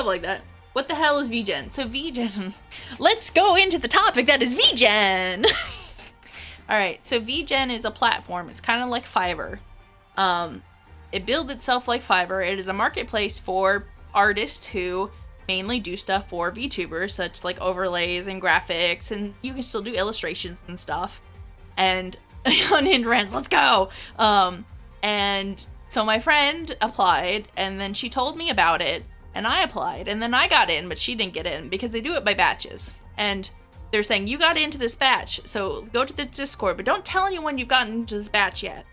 stuff like that. What the hell is VGen? So VGen, let's go into the topic that is VGen. All right, so VGen is a platform. It's kind of like Fiverr. It builds itself like Fiverr. It is a marketplace for artists who mainly do stuff for VTubers, such like overlays and graphics, and you can still do illustrations and stuff. And unhinged rants, let's go. And so my friend applied, and then she told me about it, and I applied, and then I got in, but she didn't get in because they do it by batches. And they're saying, you got into this batch, so go to the Discord, but don't tell anyone you've gotten into this batch yet.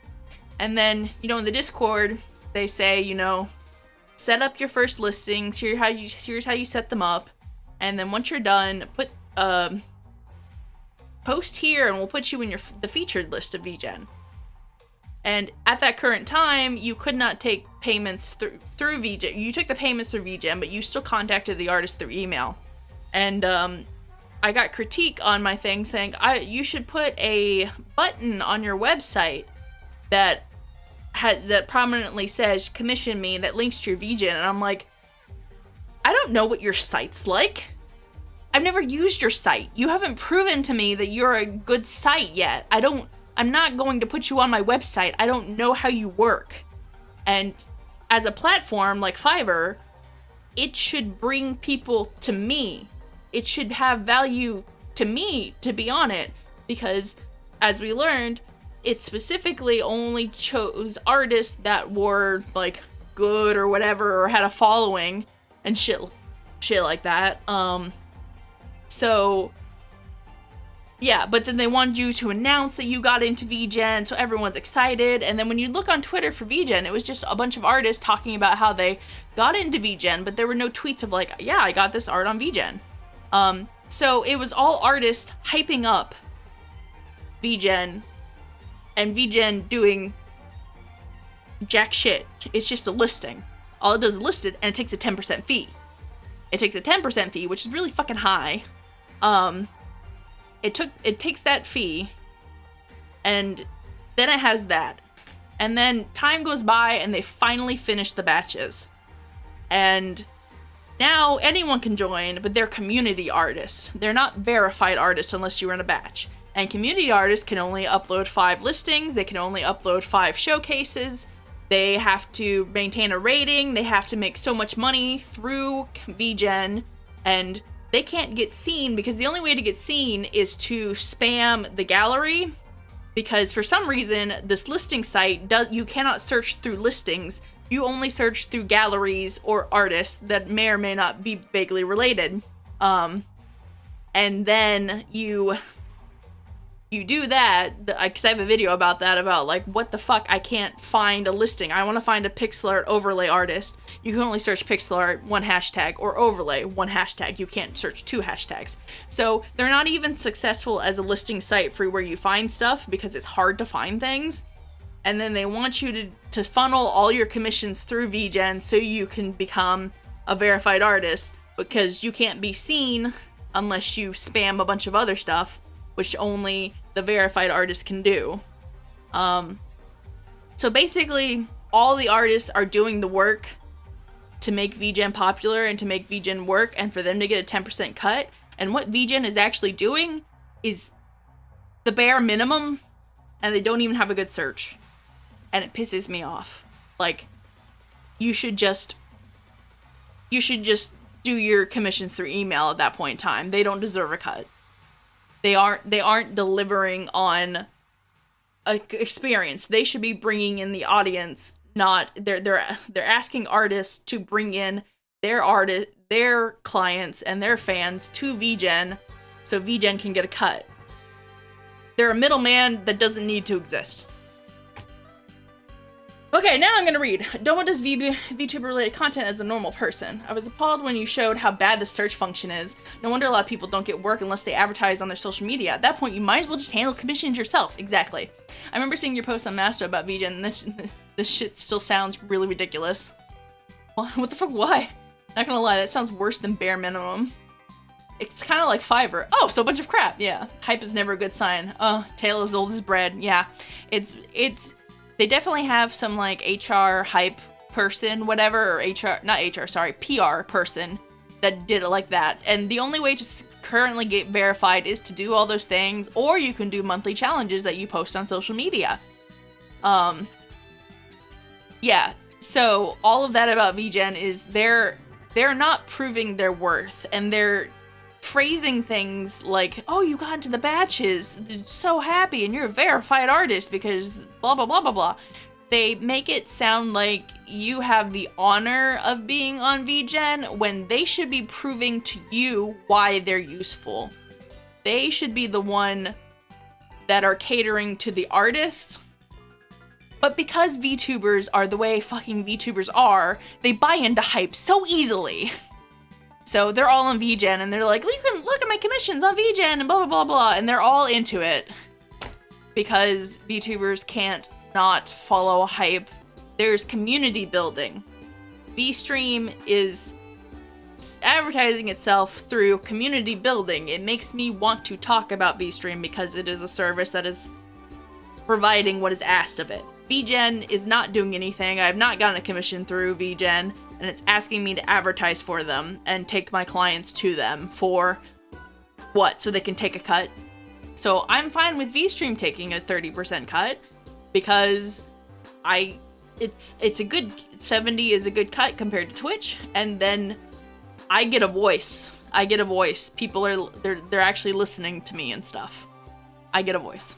And then, you know, in the Discord, they say, you know, set up your first listings, here's how you set them up, and then once you're done, put post here, and we'll put you in the featured list of VGen. And at that current time, you could not take payments through VGen. You took the payments through VGen, but you still contacted the artist through email. And I got critique on my thing saying, you should put a button on your website that prominently says commission me, that links to your VGen. And I'm like, I don't know what your site's like. I've never used your site. You haven't proven to me that you're a good site yet. I'm not going to put you on my website. I don't know how you work. And as a platform like Fiverr, it should bring people to me. It should have value to me to be on it, because as we learned, it specifically only chose artists that were like good or whatever, or had a following and shit like that. So yeah, but then they wanted you to announce that you got into VGen, so everyone's excited. And then when you look on Twitter for VGen, it was just a bunch of artists talking about how they got into VGen, but there were no tweets of like, yeah, I got this art on VGen. So it was all artists hyping up VGen, and VGen doing jack shit. It's just a listing. All it does is list it, and it takes a 10% fee. It takes a 10% fee, which is really fucking high. It takes that fee, and then it has that. And then time goes by, and they finally finish the batches. And now anyone can join, but they're community artists. They're not verified artists unless you run a batch. And community artists can only upload 5 listings. They can only upload 5 showcases. They have to maintain a rating. They have to make so much money through VGen. And they can't get seen, because the only way to get seen is to spam the gallery. Because for some reason, this listing site, you cannot search through listings. You only search through galleries or artists that may or may not be vaguely related. And then you do that, because I have a video about that, about like, what the fuck, I can't find a listing. I want to find a pixel art overlay artist. You can only search pixel art 1 hashtag, or overlay 1 hashtag. You can't search 2 hashtags. So they're not even successful as a listing site for where you find stuff, because it's hard to find things. And then they want you to funnel all your commissions through VGen so you can become a verified artist, because you can't be seen unless you spam a bunch of other stuff, which only the verified artists can do. So basically, all the artists are doing the work to make VGen popular and to make VGen work, and for them to get a 10% cut. And what VGen is actually doing is the bare minimum, and they don't even have a good search. And it pisses me off. Like, you should just do your commissions through email at that point in time. They don't deserve a cut. They aren't delivering on a experience. They should be bringing in the audience, not they're asking artists to bring in their clients and their fans to VGen so VGen can get a cut. They're a middleman that doesn't need to exist. Okay, now I'm gonna read. No one does VTuber-related content as a normal person. I was appalled when you showed how bad the search function is. No wonder a lot of people don't get work unless they advertise on their social media. At that point, you might as well just handle commissions yourself. Exactly. I remember seeing your post on Masto about VGen, and this shit still sounds really ridiculous. What the fuck, why? Not gonna lie, that sounds worse than bare minimum. It's kind of like Fiverr. Oh, so a bunch of crap. Yeah, hype is never a good sign. Oh, tale as old as bread. Yeah, it's... They definitely have some, like, HR hype person, whatever, or HR, not HR, sorry, PR person that did it like that. And the only way to currently get verified is to do all those things, or you can do monthly challenges that you post on social media. Yeah, so all of that about VGen is they're not proving their worth, and they're phrasing things like, oh, you got into the batches, so happy, and you're a verified artist because blah, blah, blah, blah, blah. They make it sound like you have the honor of being on VGen when they should be proving to you why they're useful. They should be the one that are catering to the artist. But because VTubers are the way fucking VTubers are, they buy into hype so easily. So they're all on VGen and they're like, you can look at my commissions on VGen and blah, blah, blah, blah. And they're all into it because VTubers can't not follow hype. There's community building. VStream is advertising itself through community building. It makes me want to talk about VStream because it is a service that is providing what is asked of it. VGen is not doing anything. I have not gotten a commission through VGen, and it's asking me to advertise for them and take my clients to them for what? So they can take a cut. So I'm fine with VStream taking a 30% cut because it's a good 70 is a good cut compared to Twitch, and then I get a voice. People are they're actually listening to me and stuff. I get a voice.